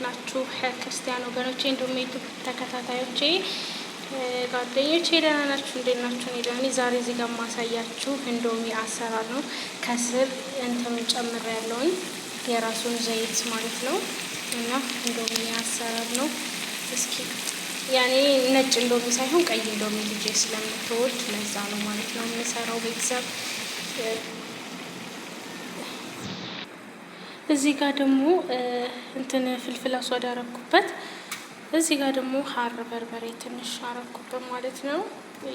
ናችሁ? ክርስቲያን ወገኖቼ እንዲሁም የዩቲዩብ ተከታታዮቼ ጓደኞቼ ደህና ናችሁ? እንዴት ናችሁ? እኔ ደህና ነኝ። ዛሬ እዚህ ጋር ማሳያችሁ እንዶሚ አሰራር ነው። ከስር እንትኑን ጨምሬያለሁኝ የራሱን ዘይት ማለት ነው። እና እንዶሚ አሰራር ነው። እስኪ ያኔ ነጭ እንዶሚ ሳይሆን ቀይ እንዶሚ ልጄ ስለምትወድ ለዛ ነው ማለት ነው የምሰራው ቤተሰብ። እዚህ ጋር ደግሞ እንትን ፍልፍል አስዋድ አረኩበት። እዚህ ጋር ደግሞ ሀር በርበሬ ትንሽ አረኩበት ማለት ነው።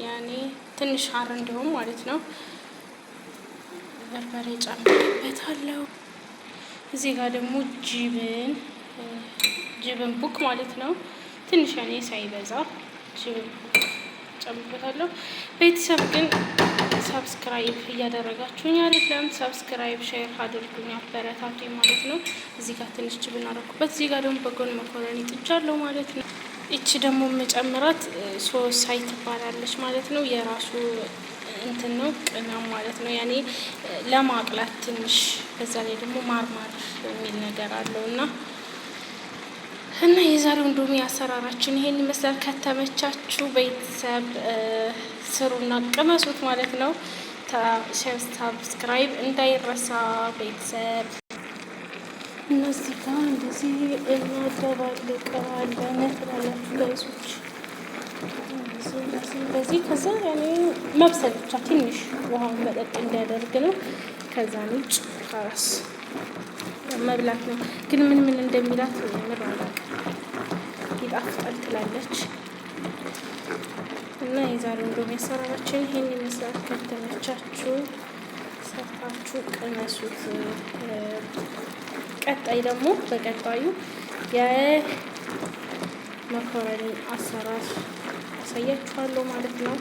ያኔ ትንሽ ሀር እንዲሆን ማለት ነው። በርበሬ ጨምሬበታለሁ። እዚህ ጋር ደግሞ ጅብን ቡክ ማለት ነው። ትንሽ ያኔ ሳይበዛ ጅብን ቡክ ጨምሬበታለሁ። ቤተሰብ ግን ሰብስክራይብ እያደረጋችሁኝ አይደለም። ሰብስክራይብ ሼር አድርጉኝ፣ አበረታቱኝ ማለት ነው። እዚህ ጋር ትንሽ ጅብን አረኩበት። እዚህ ጋር ደግሞ በጎን መኮረኒ ጥጃለሁ ማለት ነው። እቺ ደግሞ መጨመራት ሶሳይ ትባላለች ማለት ነው። የራሱ እንትን ነው ቅመም ማለት ነው። ያኔ ለማቅላት ትንሽ በዛ ላይ ደግሞ ማርማር የሚል ነገር አለው እና የዛሬው እንዶሚ አሰራራችን ይሄን ይመስላል። ከተመቻችሁ ቤተሰብ ስሩና ቅመሱት ማለት ነው። ሰብስክራይብ እንዳይረሳ ቤተሰብ። እነዚህ ጋር እንደዚህ እናደባልቀዋለን ትላላችሁ ጋይሶች። እንደዚህ ከዛ ያኔ መብሰል ብቻ ትንሽ ውሃውን መጠጥ እንዲያደርግ ነው። ከዛ ውጭ ራስ መብላት ነው። ግን ምን እንደሚላት ምር አላውቅም። ይጣፍጣል ትላለች። እና የዛሬው እንዶሚ አሰራራችን ይሄን ይመስላል። ከተመቻችሁ ሰርታችሁ ቅመሱት። ቀጣይ ደግሞ በቀጣዩ የመኮረኒ አሰራር አሳያችኋለሁ ማለት ነው።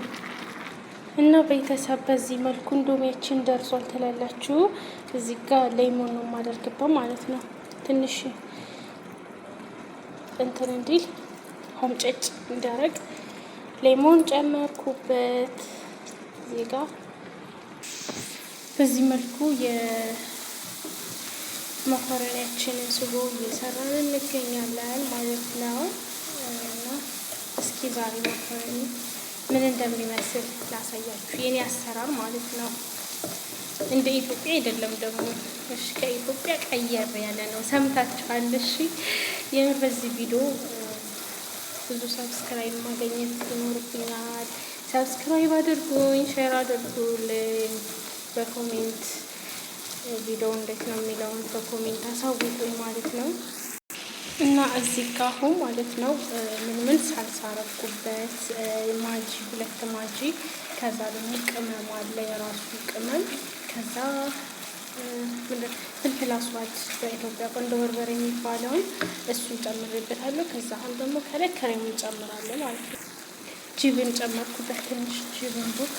እና ቤተሰብ በዚህ መልኩ እንዶሚያችን ደርሷል ትላላችሁ። እዚህ ጋር ሌሞን ነው የማደርግበት ማለት ነው። ትንሽ እንትን እንዲል ሆምጨጭ እንዲያደርግ ሌሞን ጨመርኩበት። እዚህ ጋር በዚህ መልኩ የመኮረኒያችንን ስጎ እየሰራን እንገኛለን ማለት ነው። እና እስኪ ዛሬ መኮረኒ ምን እንደሚመስል ላሳያችሁ፣ የኔ አሰራር ማለት ነው። እንደ ኢትዮጵያ አይደለም ደግሞ። እሺ ከኢትዮጵያ ቀየር ያለ ነው። ሰምታችኋል። እሺ የምር በዚህ ቪዲዮ ብዙ ሰብስክራይብ ማግኘት ይኖርብኛል። ሰብስክራይብ አድርጉኝ፣ ሼር አድርጉልኝ። በኮሜንት ቪዲዮ እንዴት ነው የሚለውን በኮሜንት አሳውቁኝ ማለት ነው። እና እዚህ ጋር አሁን ማለት ነው ምን ሳልሳ አረኩበት። ማጂ 2 ማጂ፣ ከዛ ደግሞ ቅመም አለ የራሱ ቅመም፣ ከዛ ፍልፍል አስዋድ በኢትዮጵያ ቆንጆ በርበሬ የሚባለውን እሱን ጨምሬበታለሁ። ከዛ አሁን ደግሞ ከላይ ክሬም እንጨምራለን ማለት ነው። ጅብን ጨመርኩበት፣ ትንሽ ጅብን ቡክ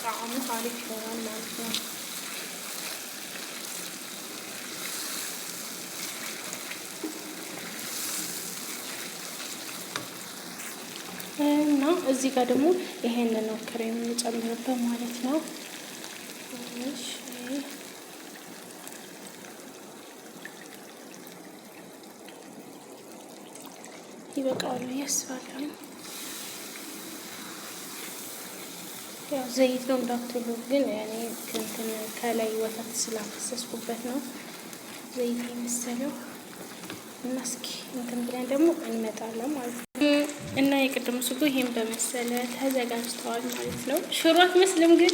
ጣዕሙ አሪፍ ይሆናል ማለት ነው። እና እዚህ ጋር ደግሞ ይሄንን ነው ክሬም እንጨምርበት ማለት ነው። ይበቃዋል ያስባለኝ። ያው ዘይት ነው እንዳትሉ ግን ያኔ እንትን ከላይ ወተት ስላፈሰስኩበት ነው ዘይት የመሰለው። እና እስኪ እንትን ብለን ደግሞ እንመጣለን ማለት ነው። እና የቅድሙ ስጎ ይሄን በመሰለ ተዘጋጅተዋል ማለት ነው። ሽሮ አትመስልም ግን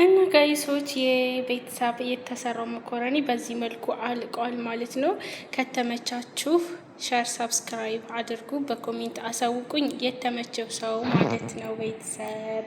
እና ጋይሶች የቤተሰብ የተሰራው መኮረኒ በዚህ መልኩ አልቋል ማለት ነው። ከተመቻችሁ ሼር ሰብስክራይብ አድርጉ፣ በኮሜንት አሳውቁኝ የተመቸው ሰው ማለት ነው ቤተሰብ።